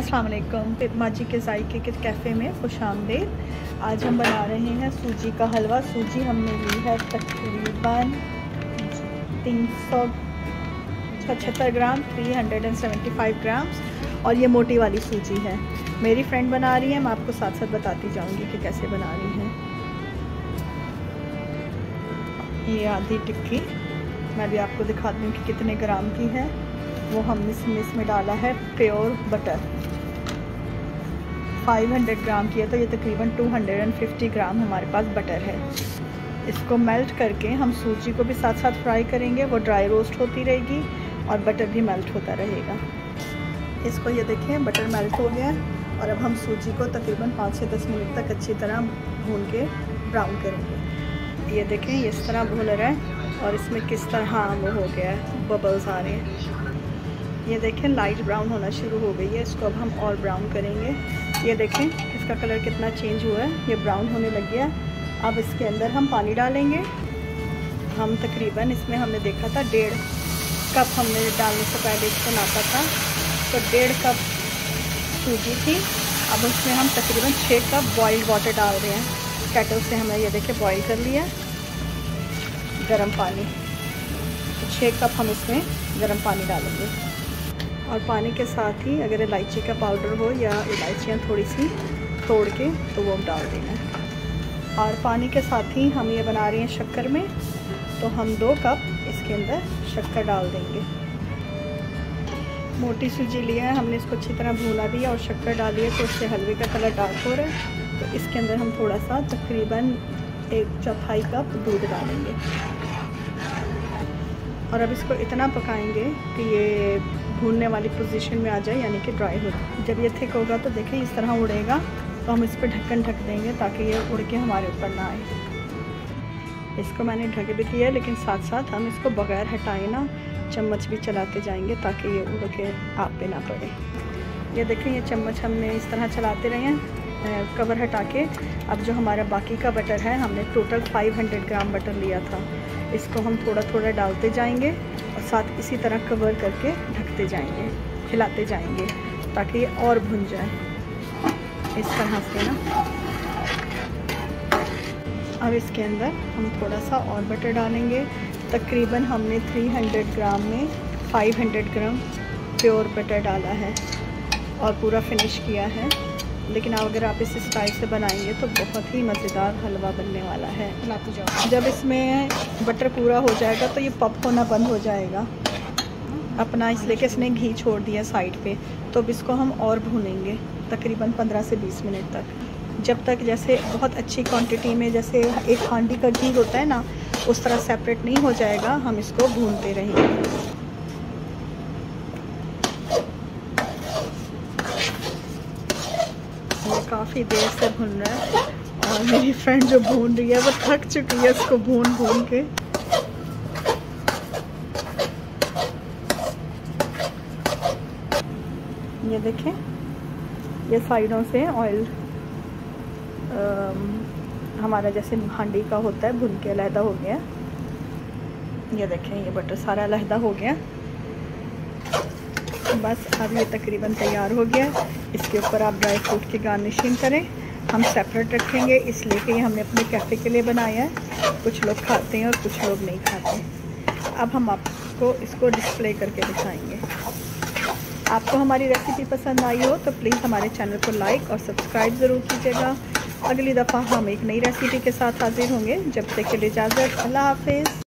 अस्सलाम वालेकुम। फिरमा जी के जायके के कैफ़े में खुशामदीद। आज हम बना रहे हैं सूजी का हलवा। सूजी हमने ली है तकरीबन 375 ग्राम, 375 ग्राम्स, और ये मोटी वाली सूजी है। मेरी फ्रेंड बना रही है, मैं आपको साथ साथ बताती जाऊंगी कि कैसे बना रही हैं। ये आधी टिक्की मैं भी आपको दिखाती हूँ कि कितने ग्राम की है। वो हमने इसमें डाला है प्योर बटर, 500 ग्राम की है, तो ये तकरीबन 250 ग्राम हमारे पास बटर है। इसको मेल्ट करके हम सूजी को भी साथ साथ फ्राई करेंगे, वो ड्राई रोस्ट होती रहेगी और बटर भी मेल्ट होता रहेगा। इसको ये देखें, बटर मेल्ट हो गया और अब हम सूजी को तकरीबन 5 से 10 मिनट तक अच्छी तरह भून के ब्राउन करेंगे। ये देखें, इस तरह भून रहा है और इसमें किस तरह वो हो गया है, बबल्स आ रहे हैं। ये देखें, लाइट ब्राउन होना शुरू हो गई है। इसको अब हम और ब्राउन करेंगे। ये देखें इसका कलर कितना चेंज हुआ है, ये ब्राउन होने लग गया। अब इसके अंदर हम पानी डालेंगे। हम तकरीबन इसमें हमने देखा था 1.5 कप हमने डालने से पहले इसको नापा था, तो 1.5 कप सूजी थी। अब उसमें हम तकरीबन 6 कप बॉइल्ड वाटर डाल रहे हैं। केटल से हमने ये देखें बॉयल कर लिया गर्म पानी, तो 6 कप हम इसमें गर्म पानी डालेंगे। और पानी के साथ ही अगर इलायची का पाउडर हो या इलायचियाँ थोड़ी सी तोड़ के तो वो डाल देना है। और पानी के साथ ही हम ये बना रहे हैं शक्कर में, तो हम 2 कप इसके अंदर शक्कर डाल देंगे। मोटी सूजी लिया है हमने, इसको अच्छी तरह भूना दिया और शक्कर डाली है, तो उससे हलवे का कलर डार्क हो रहा है। तो इसके अंदर हम थोड़ा सा तकरीबन 1/4 कप दूध डालेंगे और अब इसको इतना पकाएंगे कि ये भूनने वाली पोजीशन में आ जाए, यानी कि ड्राई हो जाए। जब ये थिक होगा तो देखें इस तरह उड़ेगा, तो हम इस पर ढक्कन ढक देंगे ताकि ये उड़ के हमारे ऊपर ना आए। इसको मैंने ढक भी किया है, लेकिन साथ साथ हम इसको बगैर हटाए ना चम्मच भी चलाते जाएंगे ताकि ये उड़ के आप पे ना पड़े। ये देखें, ये चम्मच हमने इस तरह चलाते रहे हैं कवर हटा के। अब जो हमारा बाकी का बटर है, हमने टोटल 500 ग्राम बटर लिया था, इसको हम थोड़ा थोड़ा डालते जाएंगे और साथ इसी तरह कवर करके ढकते जाएंगे, हिलाते जाएंगे ताकि ये और भुन जाए इस तरह से ना। अब इसके अंदर हम थोड़ा सा और बटर डालेंगे। तकरीबन हमने 300 ग्राम में 500 ग्राम प्योर बटर डाला है और पूरा फिनिश किया है। लेकिन अगर आप इस स्टाइल से बनाएंगे तो बहुत ही मज़ेदार हलवा बनने वाला है। जब इसमें बटर पूरा हो जाएगा तो ये पप होना बंद हो जाएगा अपना, इसलिए कि इसने घी छोड़ दिया साइड पे। तो अब इसको हम और भूनेंगे तकरीबन 15 से 20 मिनट तक, जब तक जैसे बहुत अच्छी क्वांटिटी में जैसे एक हांडी का घी होता है ना, उस तरह सेपरेट नहीं हो जाएगा। हम इसको भूनते रहेंगे। काफ़ी देर से भून रहा है और मेरी फ्रेंड जो भून रही है वो थक चुकी है इसको भून भून के। ये देखें, ये साइडों से ऑयल हमारा जैसे हांडी का होता है भून के अलहदा हो गया। ये देखें, ये बटर सारा अलहदा हो गया। बस अब ये तकरीबन तैयार हो गया। इसके ऊपर आप ड्राई फ्रूट की गार्निशिंग करें। हम सेपरेट रखेंगे इसलिए कि ये हमने अपने कैफ़े के लिए बनाया है। कुछ लोग खाते हैं और कुछ लोग नहीं खाते। अब हम आपको इसको डिस्प्ले करके दिखाएंगे। आपको हमारी रेसिपी पसंद आई हो तो प्लीज़ हमारे चैनल को लाइक और सब्सक्राइब ज़रूर कीजिएगा। अगली दफ़ा हम एक नई रेसिपी के साथ हाजिर होंगे। जब तक के लिए इजाज़त, अल्लाह हाफिज़।